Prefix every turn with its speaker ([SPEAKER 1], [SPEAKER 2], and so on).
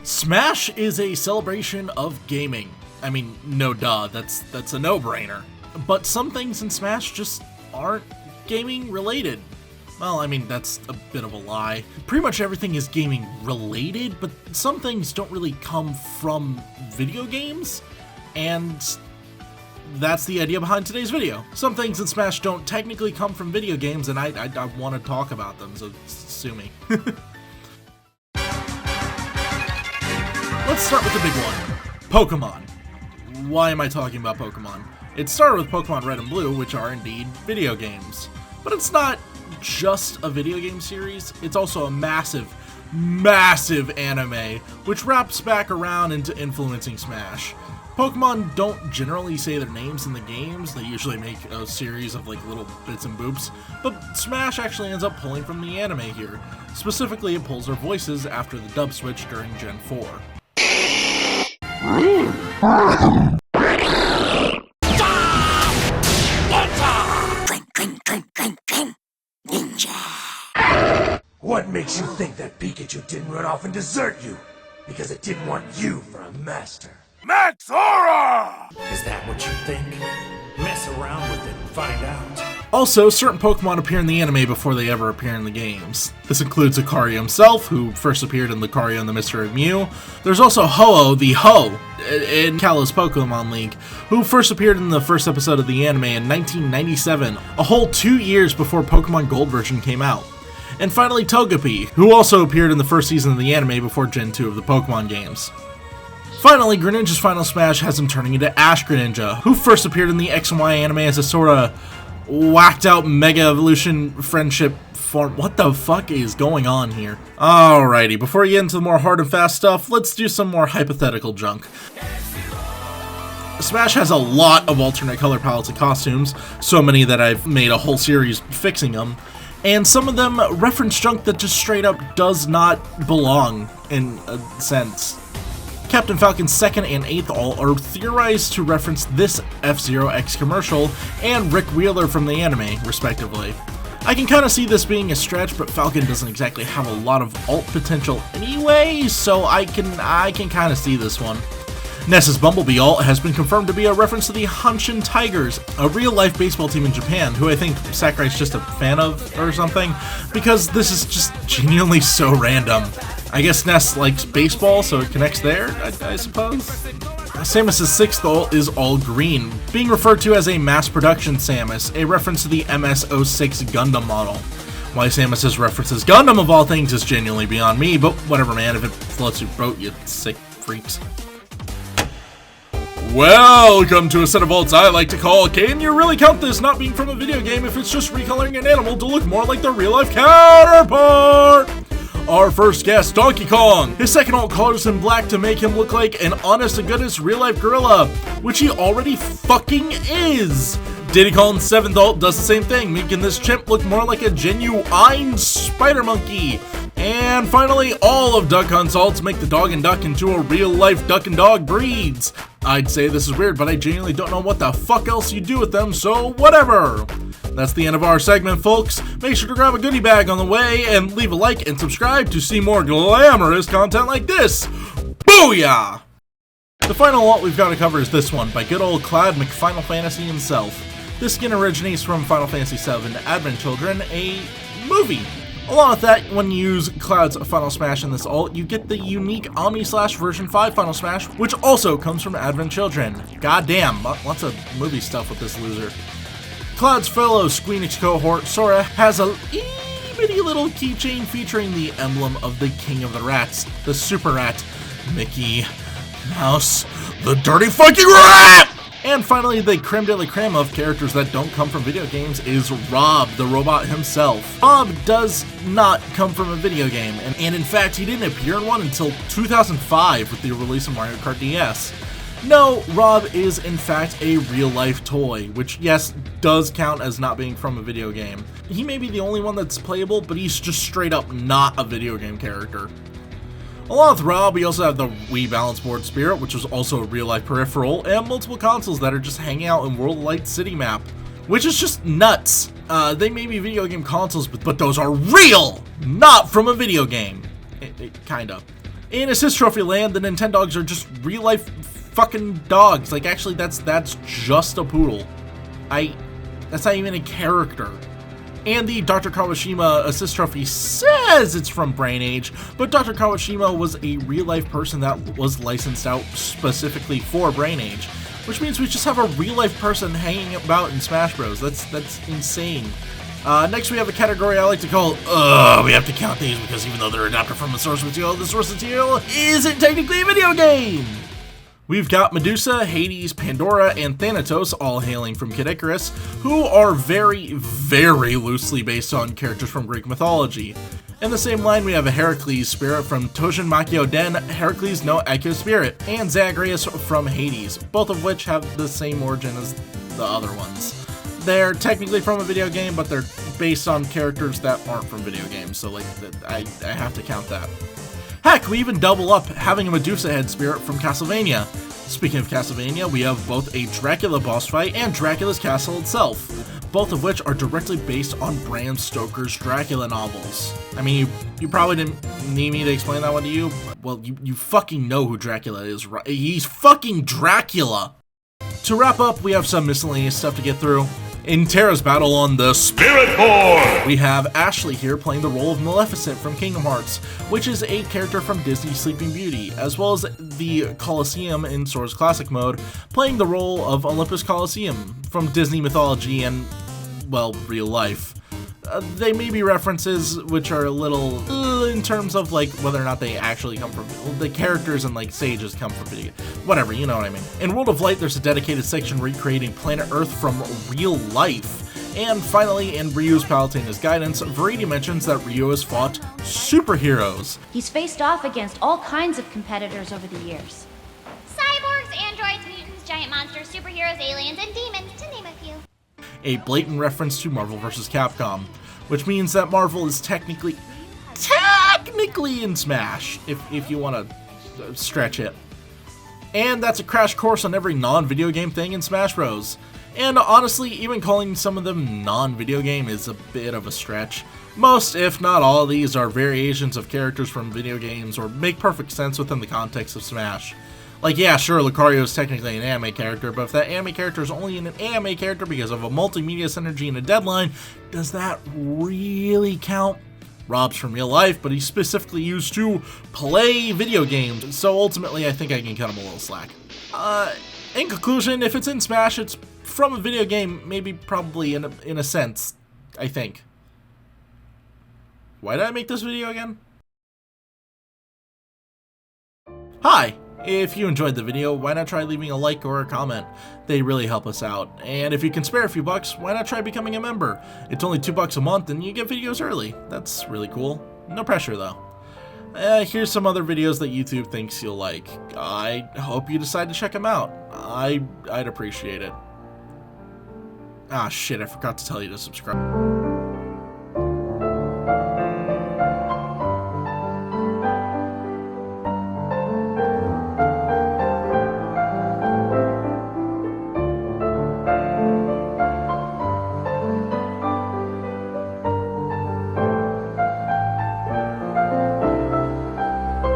[SPEAKER 1] Smash is a celebration of gaming. I mean, no duh, that's a no-brainer. But some things in Smash just aren't gaming related. Well, I mean, that's a bit of a lie. Pretty much everything is gaming related, but some things don't really come from video games, and that's the idea behind today's video. Some things in Smash don't technically come from video games, and I want to talk about them, so sue me. Let's start with the big one, Pokemon. Why am I talking about Pokemon? It started with Pokemon Red and Blue, which are indeed video games. But it's not just a video game series, it's also a massive anime, which wraps back around into influencing Smash. Pokemon don't generally say their names in the games, they usually make a series of like little bits and boops, but Smash actually ends up pulling from the anime here. Specifically, it pulls their voices after the dub switch during Gen 4.
[SPEAKER 2] What makes you think that Pikachu didn't run off and desert you? Because it didn't want you for a master. Maxora! Is that what you think? Mess around with it and find out.
[SPEAKER 1] Also, certain Pokemon appear in the anime before they ever appear in the games. This includes Lucario himself, who first appeared in Lucario and the Mystery of Mew. There's also Ho-Oh, the Ho, in Kalos Pokemon League, who first appeared in the first episode of the anime in 1997, a whole 2 years before Pokemon Gold version came out. And finally Togepi, who also appeared in the first season of the anime before Gen 2 of the Pokemon games. Finally, Greninja's final smash has him turning into Ash Greninja, who first appeared in the X and Y anime as a sorta whacked out Mega Evolution friendship form. What the fuck is going on here? Alrighty, before we get into the more hard and fast stuff, let's do some more hypothetical junk. Smash has a lot of alternate color palettes and costumes, so many that I've made a whole series fixing them, and some of them reference junk that just straight up does not belong, in a sense. Captain Falcon's 2nd and 8th ult are theorized to reference this F-Zero X commercial and Rick Wheeler from the anime, respectively. I can kind of see this being a stretch, but Falcon doesn't exactly have a lot of ult potential anyway, so I can kind of see this one. Ness's Bumblebee ult has been confirmed to be a reference to the Hanshin Tigers, a real-life baseball team in Japan, who I think Sakurai's just a fan of or something, because this is just genuinely so random. I guess Ness likes baseball, so it connects there, I suppose? Samus's 6th ult is all green, being referred to as a mass production Samus, a reference to the MS-06 Gundam model. Why Samus references Gundam of all things is genuinely beyond me, but whatever man, if it floats your boat, you sick freaks. Welcome to a set of ults I like to call, can you really count this not being from a video game if it's just recoloring an animal to look more like their real-life counterpart? Our first guest, Donkey Kong. His 2nd ult colors him black to make him look like an honest-to-goodness real-life gorilla, which he already fucking is. Diddy Kong's 7th ult does the same thing, making this chimp look more like a genuine spider monkey. And finally, all of Duck Hunt's ults make the dog and duck into a real-life duck and dog breeds. I'd say this is weird, but I genuinely don't know what the fuck else you do with them, so whatever. That's the end of our segment, folks. Make sure to grab a goodie bag on the way and leave a like and subscribe to see more glamorous content like this. Booyah! The final ult we've got to cover is this one, by good old Cloud McFinal Fantasy himself. This skin originates from Final Fantasy VII Advent Children, a movie. Along with that, when you use Cloud's Final Smash in this ult, you get the unique Omni-Slash version 5 Final Smash, which also comes from Advent Children. Goddamn, lots of movie stuff with this loser. Cloud's fellow Squeenix cohort, Sora, has a itty-bitty little keychain featuring the emblem of the King of the Rats, the Super Rat, Mickey Mouse, the dirty fucking rat! And finally, the creme de la creme of characters that don't come from video games is Rob, the robot himself. Rob does not come from a video game, and in fact, he didn't appear in one until 2005 with the release of Mario Kart DS. No, Rob is in fact a real-life toy, which yes, does count as not being from a video game. He may be the only one that's playable, but he's just straight up not a video game character. Along with Rob, we also have the Wii Balance Board Spirit, which is also a real-life peripheral, and multiple consoles that are just hanging out in World Light City Map, which is just nuts. They may be video game consoles, but those are real, not from a video game. Kinda. In Assist Trophy Land, the Nintendogs are just real-life fucking dogs. Like, actually, that's just a poodle. That's not even a character. And the Dr. Kawashima Assist Trophy says it's from Brain Age, but Dr. Kawashima was a real-life person that was licensed out specifically for Brain Age, which means we just have a real-life person hanging about in Smash Bros. That's insane. Next we have a category I like to call, we have to count these because even though they're adapted from the source material isn't technically a video game! We've got Medusa, Hades, Pandora, and Thanatos, all hailing from Kid Icarus, who are very, very loosely based on characters from Greek mythology. In the same line, we have a Heracles spirit from Toshin Makio Den, Heracles no Akio spirit, and Zagreus from Hades, both of which have the same origin as the other ones. They're technically from a video game, but they're based on characters that aren't from video games, so like, I have to count that. Heck, we even double up having a Medusa head spirit from Castlevania. Speaking of Castlevania, we have both a Dracula boss fight and Dracula's castle itself, both of which are directly based on Bram Stoker's Dracula novels. I mean, you probably didn't need me to explain that one to you. Well, you fucking know who Dracula is, right? He's fucking Dracula! To wrap up, we have some miscellaneous stuff to get through. In Terra's battle on the Spirit Board, we have Ashley here playing the role of Maleficent from Kingdom Hearts, which is a character from Disney's Sleeping Beauty, as well as the Colosseum in Sora's Classic Mode, playing the role of Olympus Colosseum from Disney mythology and, well, real life. They may be references which are a little in terms of like whether or not they actually come from the characters and like sages come from video, whatever, you know what I mean. In World of Light, there's a dedicated section recreating planet Earth from real life. And finally, in Ryu's Palutena's guidance, Verity mentions that Ryu has fought superheroes.
[SPEAKER 3] He's faced off against all kinds of competitors over the years.
[SPEAKER 4] Cyborgs, androids, mutants, giant monsters, superheroes, aliens, and demons, to name a few.
[SPEAKER 1] A blatant reference to Marvel vs. Capcom, which means that Marvel is technically in Smash, if you want to stretch it. And that's a crash course on every non-video game thing in Smash Bros. And honestly, even calling some of them non-video game is a bit of a stretch. Most, if not all of these, are variations of characters from video games or make perfect sense within the context of Smash. Like, yeah, sure, Lucario is technically an anime character, but if that anime character is only an anime character because of a multimedia synergy and a deadline, does that really count? Rob's from real life, but he's specifically used to play video games, so ultimately I think I can cut him a little slack. In conclusion, if it's in Smash, it's from a video game, maybe probably in a sense, I think. Why did I make this video again? Hi! If you enjoyed the video, why not try leaving a like or a comment? They really help us out. And if you can spare a few bucks, why not try becoming a member? It's only $2 a month and you get videos early. That's really cool. No pressure though. Here's some other videos that YouTube thinks you'll like. I hope you decide to check them out. I'd appreciate it. Ah shit, I forgot to tell you to subscribe.